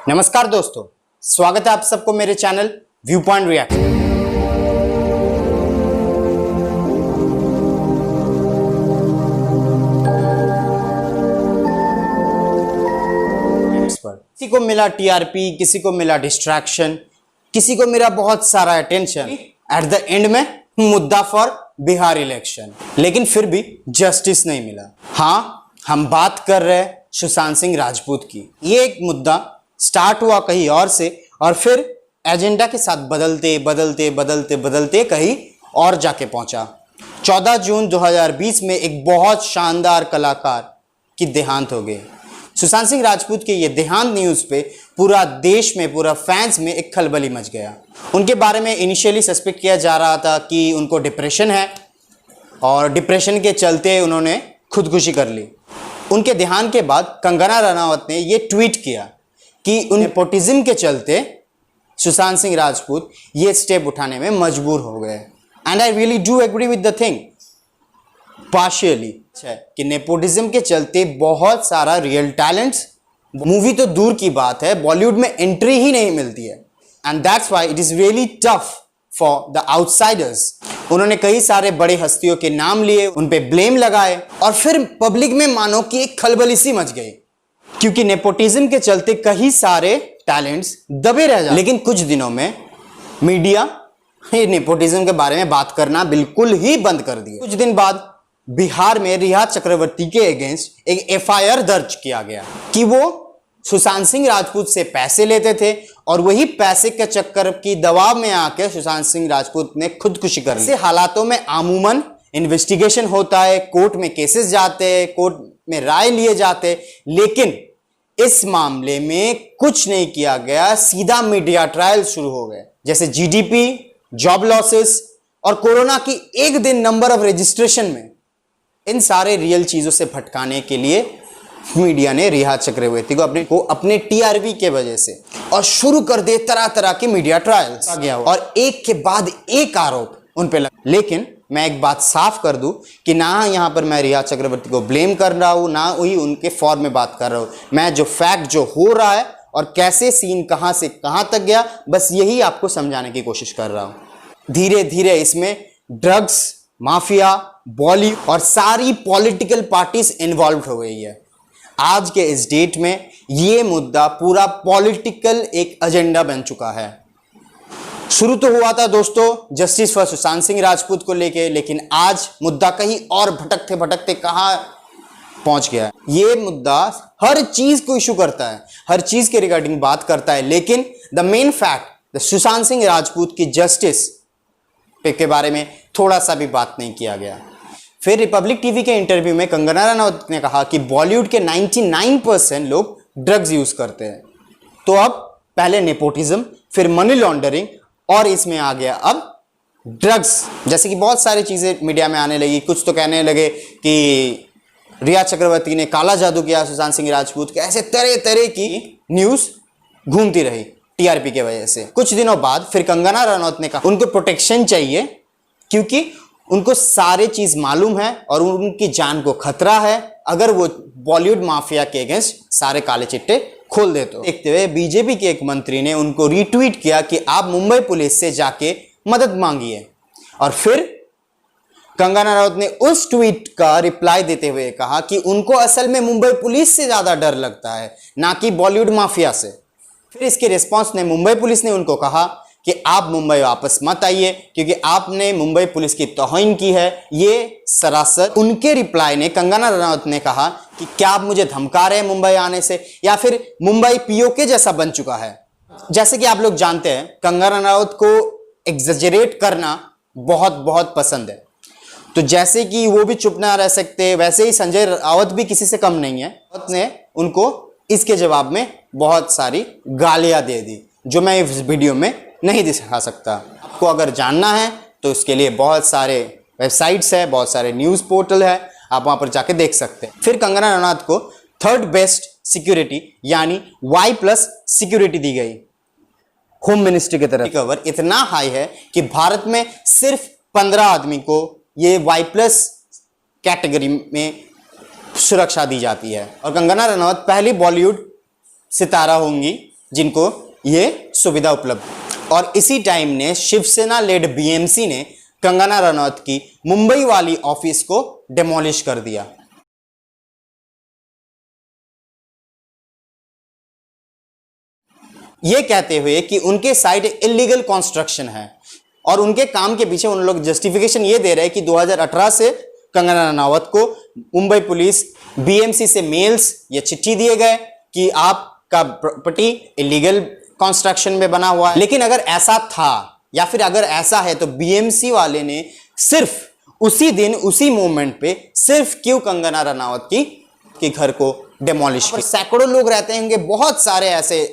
नमस्कार दोस्तों, स्वागत है आप सबको मेरे चैनल व्यू पॉइंट रिएक्ट पर। किसी को मिला टीआरपी, किसी को मिला डिस्ट्रैक्शन, किसी को मिला बहुत सारा अटेंशन। एट द एंड में मुद्दा फॉर बिहार इलेक्शन, लेकिन फिर भी जस्टिस नहीं मिला। हाँ, हम बात कर रहे हैं सुशांत सिंह राजपूत की। ये एक मुद्दा स्टार्ट हुआ कहीं और से और फिर एजेंडा के साथ बदलते बदलते बदलते बदलते कहीं और जाके पहुंचा। 14 जून 2020 में एक बहुत शानदार कलाकार की देहांत हो गई। सुशांत सिंह राजपूत के ये देहांत न्यूज़ पे पूरा देश में, पूरा फैंस में एक खलबली मच गया। उनके बारे में इनिशियली सस्पेक्ट किया जा रहा था कि उनको डिप्रेशन है और डिप्रेशन के चलते उन्होंने खुदकुशी कर ली। उनके देहांत के बाद कंगना रनावत ने ये ट्वीट किया कि उन नेपोटिज्म के चलते सुशांत सिंह राजपूत ये स्टेप उठाने में मजबूर हो गए। And I really do agree with the thing partially कि नेपोटिज्म के चलते बहुत सारा रियल टैलेंट्स, मूवी तो दूर की बात है, बॉलीवुड में एंट्री ही नहीं मिलती है। And that's why it is really tough for the outsiders. उन्होंने कई सारे बड़े हस्तियों के नाम लिए, उन पे ब्लेम लगाए और फिर पब्लिक में मानो कि एक खलबली सी मच गई, क्योंकि नेपोटिज्म के चलते कई सारे टैलेंट्स दबे रह जाते। लेकिन कुछ दिनों में मीडिया ये नेपोटिज्म के बारे में बात करना बिल्कुल ही बंद कर दिया। कुछ दिन बाद बिहार में रिया चक्रवर्ती के अगेंस्ट एक एफआईआर दर्ज किया गया कि वो सुशांत सिंह राजपूत से पैसे लेते थे और वही पैसे के चक्कर की दबाव में आकर सुशांत सिंह राजपूत ने खुदकुशी कर ली। ऐसे हालातों में अमूमन इन्वेस्टिगेशन होता है, कोर्ट में केसेस जाते हैं, कोर्ट में राय लिए जाते, लेकिन इस मामले में कुछ नहीं किया गया। सीधा मीडिया ट्रायल शुरू हो गए, जैसे जीडीपी, जॉब लॉसेस और कोरोना की एक दिन नंबर ऑफ रजिस्ट्रेशन में। इन सारे रियल चीजों से भटकाने के लिए मीडिया ने रिया चक्रवर्ती को अपने टीआरपी के वजह से और शुरू कर दे तरह तरह के मीडिया ट्रायल्स आ गया और एक के बाद एक आरोप उन पे लगा। लेकिन मैं एक बात साफ कर दूं कि ना यहां पर मैं रिया चक्रवर्ती को ब्लेम कर रहा हूं, ना वही उनके फॉर्म में बात कर रहा हूं। मैं जो फैक्ट जो हो रहा है और कैसे सीन कहां से कहां तक गया, बस यही आपको समझाने की कोशिश कर रहा हूं। धीरे धीरे इसमें ड्रग्स माफिया, बॉलीवुड और सारी पॉलिटिकल पार्टीज इन्वॉल्व हो गई है। आज के इस डेट में ये मुद्दा पूरा पॉलिटिकल एक एजेंडा बन चुका है। शुरू तो हुआ था दोस्तों जस्टिस फॉर सुशांत सिंह राजपूत को लेके, लेकिन आज मुद्दा कहीं और भटकते भटकते कहां पहुंच गया है। ये मुद्दा हर चीज को इशू करता है, हर चीज के रिगार्डिंग बात करता है, लेकिन the main fact Sushant Singh Rajput की जस्टिस के बारे में थोड़ा सा भी बात नहीं किया गया। फिर रिपब्लिक टीवी के इंटरव्यू में कंगना रनावत ने कहा कि बॉलीवुड के 99% लोग ड्रग्स यूज करते हैं। तो अब पहले नेपोटिज्म, फिर मनी लॉन्ड्रिंग और इसमें आ गया अब ड्रग्स। जैसे कि बहुत सारी चीजें मीडिया में आने लगी। कुछ तो कहने लगे कि रिया चक्रवर्ती ने काला जादू किया सुशांत सिंह राजपूत के, ऐसे तरह तरह की न्यूज घूमती रही टीआरपी के वजह से। कुछ दिनों बाद फिर कंगना रनावत ने कहा उनको प्रोटेक्शन चाहिए क्योंकि उनको सारे चीज मालूम है और उनकी जान को खतरा है अगर वो बॉलीवुड माफिया के अगेंस्ट सारे काले चिट्टे खोल दे। तो देखते हुए बीजेपी के एक मंत्री ने उनको रीट्वीट किया कि आप मुंबई पुलिस से जाके मदद मांगिए, और फिर कंगना रनावत ने उस ट्वीट का रिप्लाई देते हुए कहा कि उनको असल में मुंबई पुलिस से ज्यादा डर लगता है, ना कि बॉलीवुड माफिया से। फिर इसके रिस्पॉन्स में मुंबई पुलिस ने उनको कहा कि आप मुंबई वापस मत आइए क्योंकि आपने मुंबई पुलिस की तौहीन की है। ये सरासर उनके रिप्लाई ने कंगना रनावत ने कहा कि क्या आप मुझे धमका रहे हैं मुंबई आने से, या फिर मुंबई पीओके जैसा बन चुका है। जैसे कि आप लोग जानते हैं कंगना रनावत को एग्जेजरेट करना बहुत बहुत पसंद है, तो जैसे कि वो भी चुप ना रह सकते, वैसे ही संजय राउत भी किसी से कम नहीं है। राउत ने उनको इसके जवाब में बहुत सारी गालियां दे दी जो मैं इस वीडियो में नहीं दिखा सकता। आपको अगर जानना है तो इसके लिए बहुत सारे वेबसाइट्स है, बहुत सारे न्यूज़ पोर्टल है, आप वहां पर जाके देख सकते हैं। फिर कंगना रनावत को थर्ड बेस्ट सिक्योरिटी यानी Y+ सिक्योरिटी दी गई होम मिनिस्ट्री की तरफ। कवर इतना हाई है कि भारत में सिर्फ 15 आदमी को ये Y+ कैटेगरी में सुरक्षा दी जाती है और कंगना रनावत पहली बॉलीवुड सितारा होंगी जिनको ये सुविधा उपलब्ध। और इसी टाइम ने शिवसेना लेड बीएमसी ने कंगना रनौत की मुंबई वाली ऑफिस को डेमोलिश कर दिया। ये कहते हुए कि उनके साइड इलीगल कंस्ट्रक्शन है, और उनके काम के पीछे उन लोग जस्टिफिकेशन ये दे रहे हैं कि 2018 से कंगना रनौत को मुंबई पुलिस बीएमसी से मेल्स या चिट्ठी दिए गए कि आपका प्रॉपर्टी इलीगल कंस्ट्रक्शन में बना हुआ है। लेकिन अगर ऐसा था या फिर अगर ऐसा है तो बीएमसी वाले ने सिर्फ उसी दिन उसी मोमेंट पे सिर्फ क्यों कंगना रनौत की घर को डेमोलिश किया? सैकड़ों लोग रहते होंगे, बहुत सारे ऐसे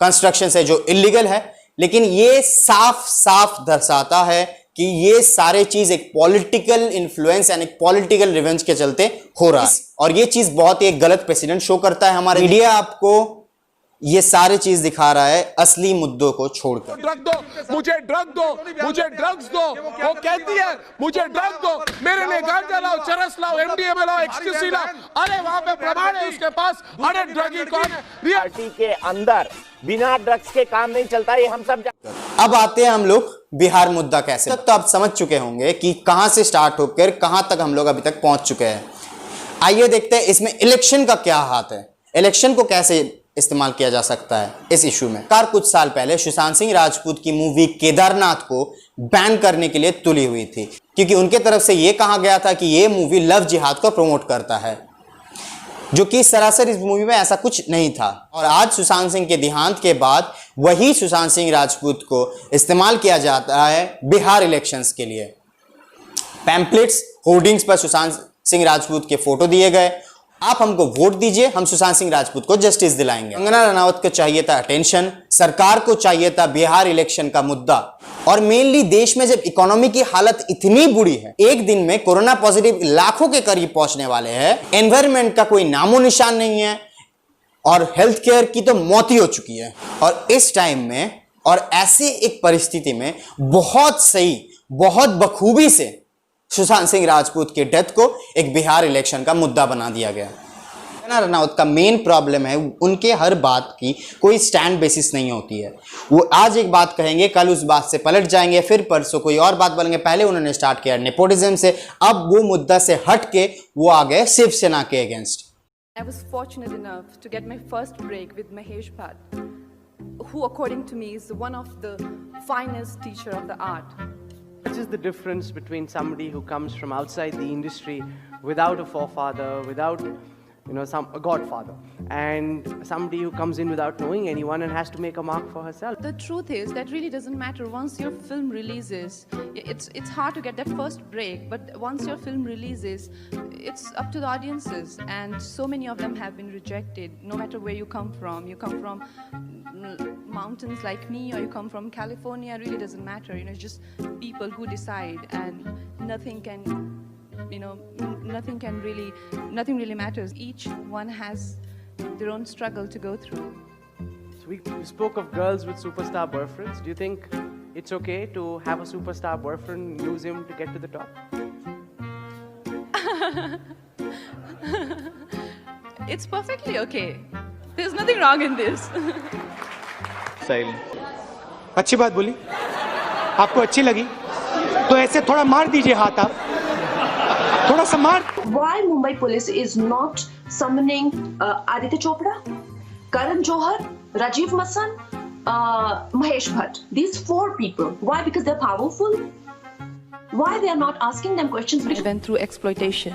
कंस्ट्रक्शन है जो इलीगल है, लेकिन ये साफ साफ दर्शाता है कि ये सारे चीज एक पॉलिटिकल इन्फ्लुएंस यानी पॉलिटिकल रिवेंज के चलते हो रहा है। और ये चीज बहुत ही एक गलत प्रेसिडेंट शो करता है। हमारे मीडिया आपको ये सारी चीज दिखा रहा है असली मुद्दों को छोड़कर। ड्रग दो, मुझे ड्रग दो, मुझे ड्रग्स दो। वो कहती है मुझे ड्रग दो, मेरे लिए गांजा लाओ, चरस लाओ, एमडीएमए लाओ, एक्सटेसी लाओ। अरे वहां पे प्रमाण है उसके पास। अरे ड्रगी कौन है? पार्टी के अंदर बिना ड्रग्स के काम नहीं चलता, ये हम सब अब आते हैं हम लोग बिहार मुद्दा कैसे। तब तो आप समझ चुके होंगे कि कहां से स्टार्ट होकर कहां तक हम लोग अभी तक पहुंच चुके हैं। आइए देखते हैं इसमें इलेक्शन का क्या हाथ है, इलेक्शन को कैसे इस्तेमाल किया जा सकता है इस इशू में। कार कुछ साल पहले सुशांत सिंह राजपूत की मूवी केदारनाथ को बैन करने के लिए तुली हुई थी, क्योंकि उनके तरफ से यह कहा गया था कि यह मूवी लव जिहाद को प्रमोट करता है, जो कि सरासर इस मूवी में ऐसा कुछ नहीं था। और आज सुशांत सिंह के देहांत के बाद वही सुशांत सिंह राजपूत को इस्तेमाल किया जाता है बिहार इलेक्शंस के लिए। पैम्पलेट्स, होर्डिंग्स पर सुशांत सिंह राजपूत के फोटो दिए गए, आप हमको वोट दीजिए, हम सुशांत सिंह राजपूत को जस्टिस दिलाएंगे। कंगना रनौत को चाहिए था अटेंशन, सरकार को चाहिए था बिहार इलेक्शन का मुद्दा, और मेनली देश में जब इकोनॉमी की हालत इतनी बुरी है, एक दिन में कोरोना पॉजिटिव लाखों के करीब पहुंचने वाले हैं, एनवायरमेंट का कोई नामो निशान नहीं है, और हेल्थ केयर की तो मौत ही हो चुकी है। और इस टाइम में और ऐसे एक परिस्थिति में बहुत सही, बहुत बखूबी से सुशांत सिंह राजपूत के डेथ को एक बिहार इलेक्शन का मुद्दा बना दिया गया। कंगना रनौत का मेन प्रॉब्लम है उनके हर बात की कोई स्टैंड बेसिस नहीं होती है। वो आज एक बात कहेंगे, कल उस बात से पलट जाएंगे, फिर परसों कोई और बात बोलेंगे। पहले उन्होंने स्टार्ट किया नेपोटिज्म से, अब वो मुद्दा से हट के वो आ गए शिवसेना के against. I was fortunate enough to get my first break with Mahesh Bhatt, who according to me is one of the finest teacher of the art. This is the difference between somebody who comes from outside the industry without a forefather, without a godfather, and somebody who comes in without knowing anyone and has to make a mark for herself. The truth is that really doesn't matter. Once your film releases, it's hard to get that first break, but once your film releases, it's up to the audiences, and so many of them have been rejected. No matter where you come from mountains like me, or you come from California, it really doesn't matter. It's just people who decide, and nothing really matters. Each one has their own struggle to go through. So we spoke of girls with superstar boyfriends. Do you think it's okay to have a superstar boyfriend and use him to get to the top? It's perfectly okay. There's nothing wrong in this. अच्छी बात बोली, आपको अच्छी लगी तो ऐसे थोड़ा मार दीजिए हाथ, आप थोड़ा सा मार। Why Mumbai police is not summoning Aditya Chopra, Karan Johar, Rajiv Masan, Mahesh Bhatt? These 4 people. Why? Because they're powerful. Why they are not asking them questions? I went through exploitation,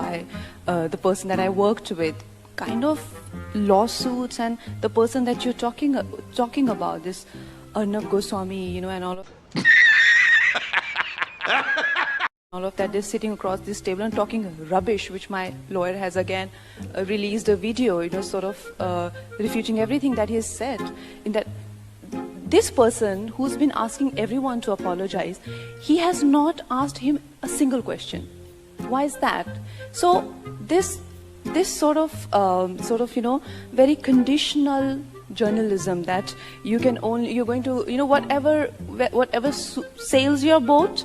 by the person that I worked with, kind of lawsuits, and the person that you're talking about, this Arnab Goswami, and all of that, they're sitting across this table and talking rubbish, which my lawyer has again released a video, sort of refuting everything that he has said. In that, this person who's been asking everyone to apologize, he has not asked him a single question. Why is that? So this sort of very conditional journalism, that you're going to whatever sails your boat,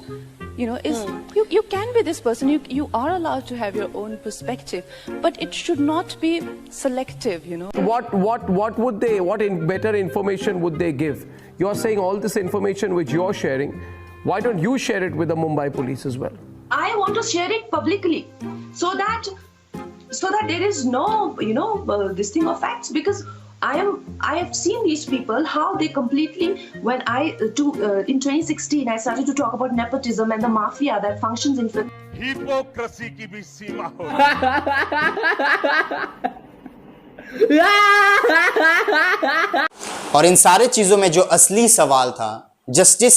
is you can be this person. You are allowed to have your own perspective, but it should not be selective. What would they? Better information would they give? You're saying all this information which you're sharing. Why don't you share it with the Mumbai police as well? I want to share it publicly so that there is no this thing of facts, because I have seen these people how they completely, when in 2016 I started to talk about nepotism and the mafia that functions in hypocrisy की भी सीमा हो और इन सारे चीजों में जो असली सवाल था, जस्टिस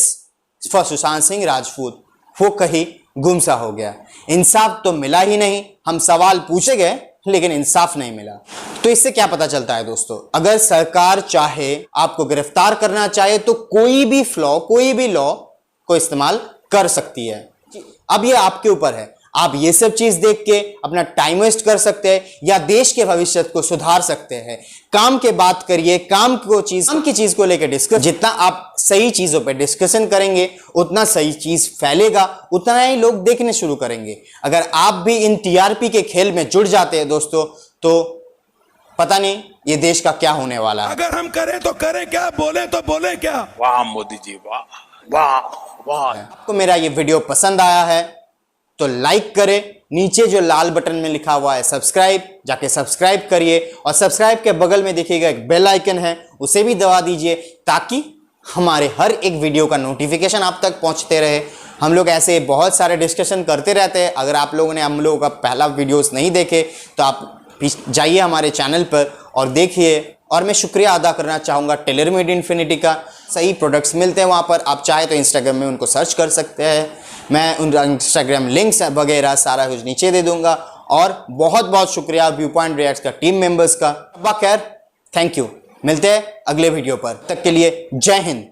फॉर सुशांत सिंह राजपूत, वो कहीं गुमसा हो गया। इंसाफ तो मिला ही नहीं। हम सवाल पूछे गए लेकिन इंसाफ नहीं मिला। तो इससे क्या पता चलता है दोस्तों, अगर सरकार चाहे, आपको गिरफ्तार करना चाहे, तो कोई भी लॉ को इस्तेमाल कर सकती है। अब ये आपके ऊपर है, आप ये सब चीज देख के अपना टाइम वेस्ट कर सकते हैं या देश के भविष्य को सुधार सकते हैं। काम के बात करिए, काम की चीज को लेकर डिस्कस, जितना आप सही चीजों पे डिस्कशन करेंगे उतना सही चीज फैलेगा, उतना ही लोग देखने शुरू करेंगे। अगर आप भी इन टीआरपी के खेल में जुड़ जाते हैं दोस्तों, तो पता नहीं ये देश का क्या होने वाला है। अगर हम करें तो करें क्या, बोले तो बोले क्या। वाह मोदी जी, वाह वाह वाह। आपको मेरा ये वीडियो पसंद आया है तो लाइक करें, नीचे जो लाल बटन में लिखा हुआ है सब्सक्राइब, जाके सब्सक्राइब करिए, और सब्सक्राइब के बगल में देखिएगा एक बेल आइकन है, उसे भी दबा दीजिए ताकि हमारे हर एक वीडियो का नोटिफिकेशन आप तक पहुंचते रहे। हम लोग ऐसे बहुत सारे डिस्कशन करते रहते हैं। अगर आप लोगों ने हम लोगों का पहला वीडियोस नहीं देखे तो आप जाइए हमारे चैनल पर और देखिए। और मैं शुक्रिया अदा करना चाहूँगा टेलर मेड इन्फिनिटी का। सही प्रोडक्ट्स मिलते हैं वहाँ पर, आप चाहे तो इंस्टाग्राम में उनको सर्च कर सकते हैं। मैं उन इंस्टाग्राम लिंक्स वगैरह सारा कुछ नीचे दे दूंगा। और बहुत बहुत शुक्रिया व्यू पॉइंट रिएक्ट्स का टीम मेंबर्स का। खैर, थैंक यू। मिलते हैं अगले वीडियो पर, तब तक के लिए जय हिंद।